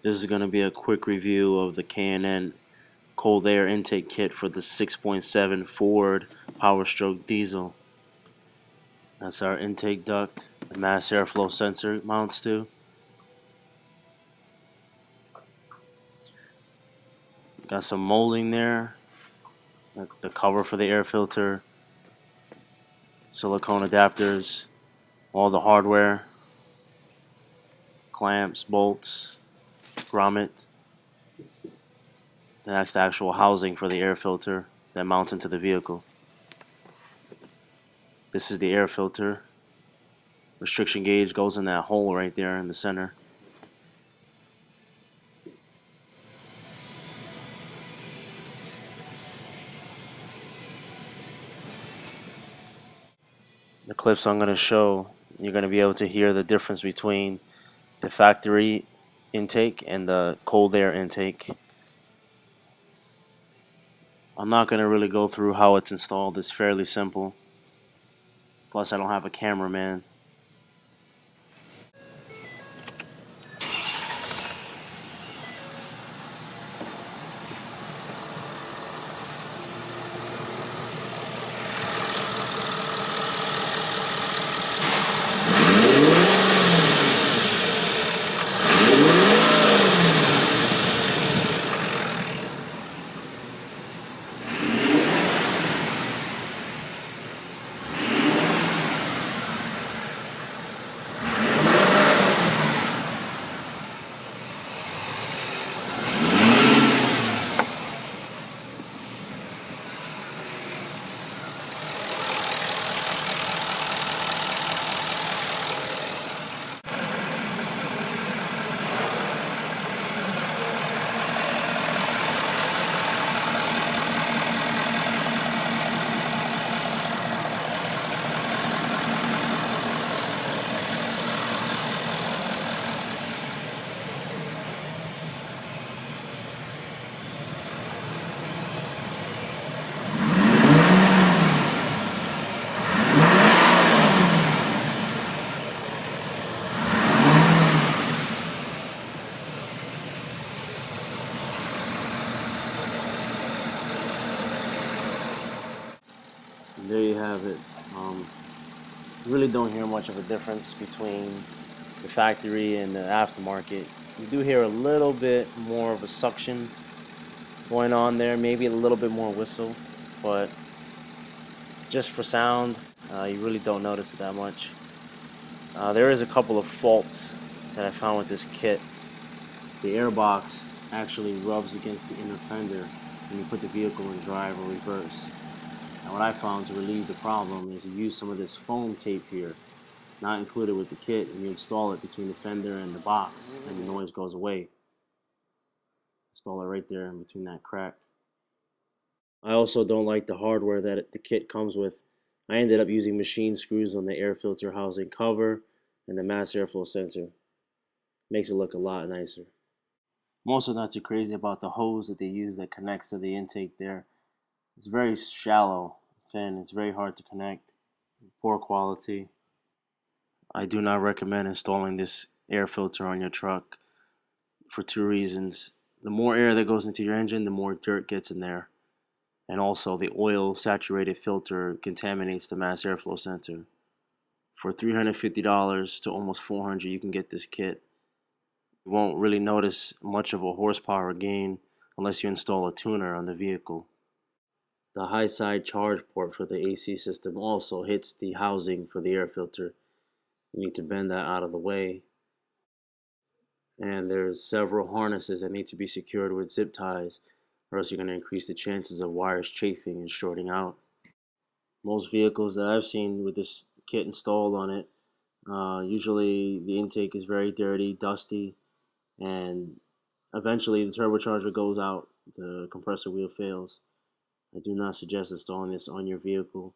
This is going to be a quick review of the K&N cold air intake kit for the 6.7 Ford powerstroke diesel. That's our intake duct, the mass airflow sensor mounts to. Got some molding there, the cover for the air filter, silicone adapters, all the hardware, clamps, bolts, grommet. That's the actual housing for the air filter that mounts into the vehicle. This is the air filter. Restriction gauge goes in that hole right there in the center. The clips I'm going to show, you're going to be able to hear the difference between the factory intake and the cold air intake. I'm not going to really go through how it's installed. It's fairly simple. Plus, I don't have a cameraman. And there you have it. You really don't hear much of a difference between the factory and the aftermarket. You do hear a little bit more of a suction going on there, maybe a little bit more whistle, but just for sound, you really don't notice it that much. There is a couple of faults that I found with this kit. The airbox actually rubs against the inner fender when you put the vehicle in drive or reverse. And what I found to relieve the problem is you use some of this foam tape here, not included with the kit, and you install it between the fender and the box, and the noise goes away. Install it right there in between that crack. I also don't like the hardware that the kit comes with. I ended up using machine screws on the air filter housing cover and the mass airflow sensor. Makes it look a lot nicer. I'm also not too crazy about the hose that they use that connects to the intake there. It's very shallow, thin, it's very hard to connect, poor quality. I do not recommend installing this air filter on your truck for two reasons. The more air that goes into your engine, the more dirt gets in there. And also the oil saturated filter contaminates the mass airflow sensor. For $350 to almost $400, you can get this kit. You won't really notice much of a horsepower gain unless you install a tuner on the vehicle. The high side charge port for the AC system also hits the housing for the air filter. You need to bend that out of the way. And there's several harnesses that need to be secured with zip ties, or else you're going to increase the chances of wires chafing and shorting out. Most vehicles that I've seen with this kit installed on it, usually the intake is very dirty, dusty, and eventually the turbocharger goes out, the compressor wheel fails. I do not suggest installing this on your vehicle.